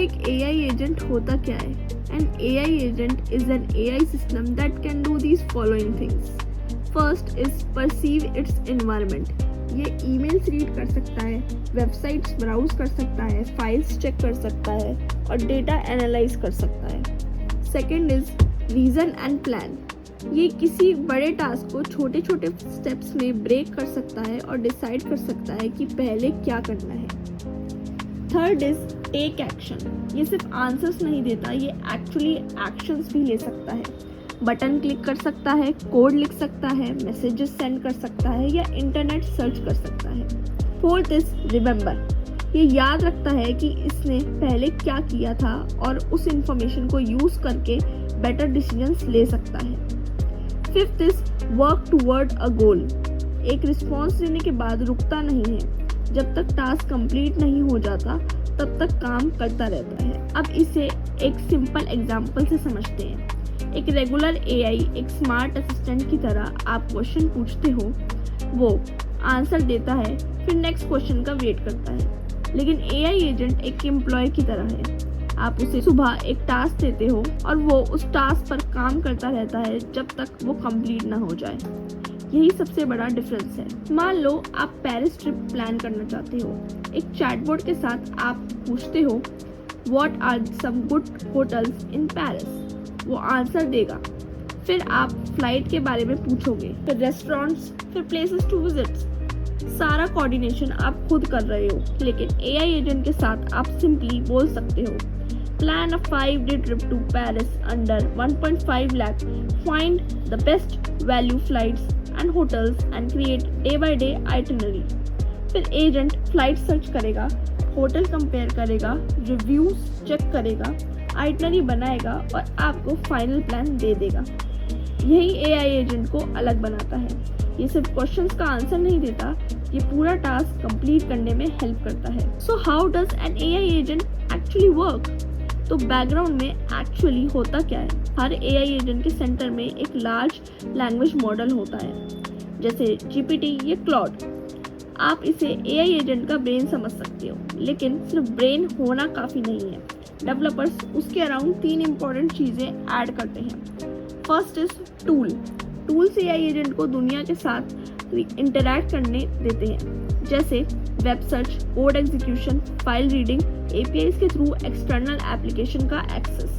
एक AI agent होता क्या है? An AI agent is an AI system that can do these following things. First is perceive its environment. ये emails read कर सकता है, वेबसाइट्स ब्राउज कर सकता है, फाइल्स चेक कर सकता है और डेटा एनालाइज कर सकता है. Second is reason and plan. ये किसी बड़े टास्क को छोटे छोटे स्टेप्स में ब्रेक कर सकता है और डिसाइड कर सकता है कि पहले क्या करना है. Third is take action. ये सिर्फ आंसर्स नहीं देता, ये एक्चुअली एक्शंस भी ले सकता है. बटन क्लिक कर सकता है, कोड लिख सकता है, मैसेजेस सेंड कर सकता है या इंटरनेट सर्च कर सकता है. Fourth is remember. ये याद रखता है कि इसने पहले क्या किया था और उस इंफॉर्मेशन को यूज करके बेटर डिसीजंस ले सकता है. फिफ्थ इज वर्क टूवर्ड अ गोल. एक रिस्पॉन्स देने के बाद रुकता नहीं है. जब तक टास्क कंप्लीट नहीं हो जाता तब तक काम करता रहता है. अब इसे एक सिंपल एग्जांपल से समझते हैं. एक रेगुलर AI एक स्मार्ट असिस्टेंट की तरह आप क्वेश्चन पूछते हो, वो आंसर देता है, फिर नेक्स्ट क्वेश्चन का वेट करता है. लेकिन AI एजेंट एक एम्प्लॉय की तरह है. आप उसे सुबह एक टास्क देते हो और वो उस टास्क पर काम करता रहता है जब तक वो कंप्लीट ना हो जाए. यही सबसे बड़ा डिफरेंस है. मान लो आप पेरिस ट्रिप प्लान करना चाहते हो. एक चैटबॉट के साथ आप पूछते हो what are some good hotels in Paris. वो आंसर देगा. फिर आप फ्लाइट के बारे में पूछोगे, फिर रेस्टोरेंट्स, फिर प्लेसेस टू विजिट. सारा कोऑर्डिनेशन आप खुद कर रहे हो. लेकिन AI एजेंट के साथ आप सिंपली बोल सकते हो plan a 5-day trip to Paris under 1.5 lakh, find the best value flights and hotels and create day by day itinerary. फिर एजेंट फ्लाइट सर्च करेगा, होटल कंपेयर करेगा, रिव्यूज चेक करेगा, आइटनरी बनाएगा और आपको फाइनल प्लान दे देगा. यही AI agent को अलग बनाता है. ये सिर्फ क्वेश्चंस का आंसर नहीं देता, ये पूरा टास्क कंप्लीट करने में हेल्प करता है. So how does N AI agent actually work? तो बैकग्राउंड में एक्चुअली होता क्या है? हर AI एजेंट के सेंटर में एक लार्ज लैंग्वेज मॉडल होता है, जैसे GPT या क्लॉड. आप इसे AI एजेंट का ब्रेन समझ सकते हो, लेकिन सिर्फ ब्रेन होना काफ़ी नहीं है. डेवलपर्स उसके अराउंड 3 इंपॉर्टेंट चीज़ें ऐड करते हैं. First is tool. Tools AI agent को दुनिया के साथ इंटरैक्ट करने देते हैं, जैसे web search, code execution, file reading, APIs के थ्रू एक्सटर्नल एप्लीकेशन का access.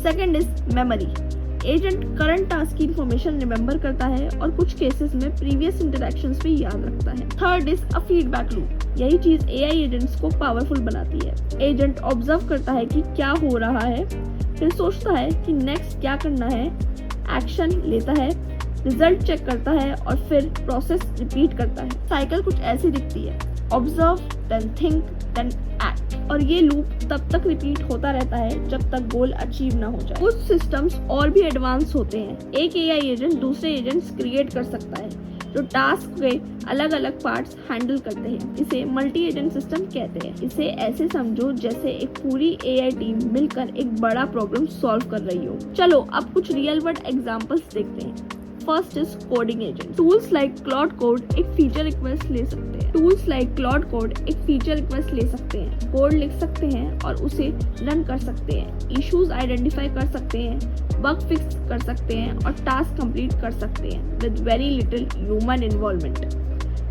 Second is memory. Agent current task की इंफॉर्मेशन रिमेंबर करता है और कुछ केसेस में प्रीवियस इंटरैक्शंस भी याद रखता है. Third is a feedback loop. यही चीज AI एजेंट्स को पावरफुल बनाती है. एजेंट ऑब्जर्व करता है कि क्या हो रहा है, फिर सोचता है कि नेक्स्ट क्या करना है, एक्शन लेता है, रिजल्ट चेक करता है और फिर प्रोसेस रिपीट करता है. साइकिल कुछ ऐसी दिखती है, observe, then think, then act. और ये लूप तब तक रिपीट होता रहता है जब तक गोल अचीव ना हो जाए. कुछ सिस्टम्स और भी एडवांस होते हैं. एक AI एजेंट दूसरे एजेंट्स क्रिएट कर सकता है जो टास्क के अलग अलग पार्ट्स हैंडल करते हैं. इसे मल्टी एजेंट सिस्टम कहते हैं. इसे ऐसे समझो जैसे एक पूरी AI टीम मिलकर एक बड़ा प्रॉब्लम सॉल्व कर रही हो. चलो अब कुछ रियल वर्ल्ड एग्जांपल्स देखते हैं. First is coding agent. Tools like cloud code एक फीचर रिक्वेस्ट ले सकते हैं. कोड लिख सकते हैं और उसे रन कर सकते हैं. इश्यूज आइडेंटिफाई कर सकते हैं, बग फिक्स कर सकते हैं और टास्क कंप्लीट कर सकते हैं with very little human involvement.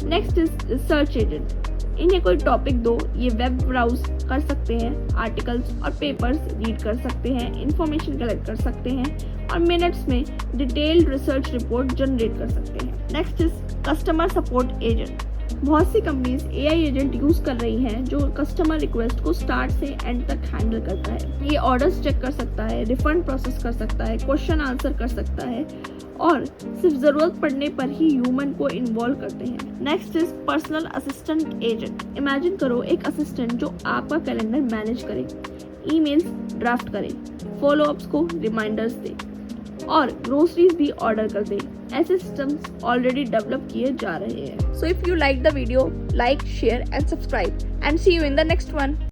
Next is research agent. इन्हें कोई टॉपिक दो, ये वेब ब्राउज कर सकते हैं, आर्टिकल्स और पेपर्स रीड कर सकते हैं, इंफॉर्मेशन कलेक्ट कर सकते हैं और मिनट्स में डिटेल्ड रिसर्च रिपोर्ट जनरेट कर सकते हैं. Next is customer support agent. बहुत सी कंपनीज AI एजेंट यूज कर रही हैं जो कस्टमर रिक्वेस्ट को स्टार्ट से एंड तक हैंडल करता है. ये ऑर्डर्स चेक कर सकता है, रिफंड प्रोसेस कर सकता है, क्वेश्चन आंसर कर सकता है और सिर्फ जरूरत पड़ने पर ही ह्यूमन को इन्वॉल्व करते हैं. Next is personal assistant agent. Imagine करो एक असिस्टेंट जो आपका कैलेंडर मैनेज करे, ईमेल्स ड्राफ्ट करे, फॉलोअप्स को रिमाइंडर्स दे और ग्रोसरीज भी ऑर्डर कर दे. ऐसे सिस्टम्स ऑलरेडी डेवलप किए जा रहे हैं. So if you like the video, like, share and subscribe and see you in the next one.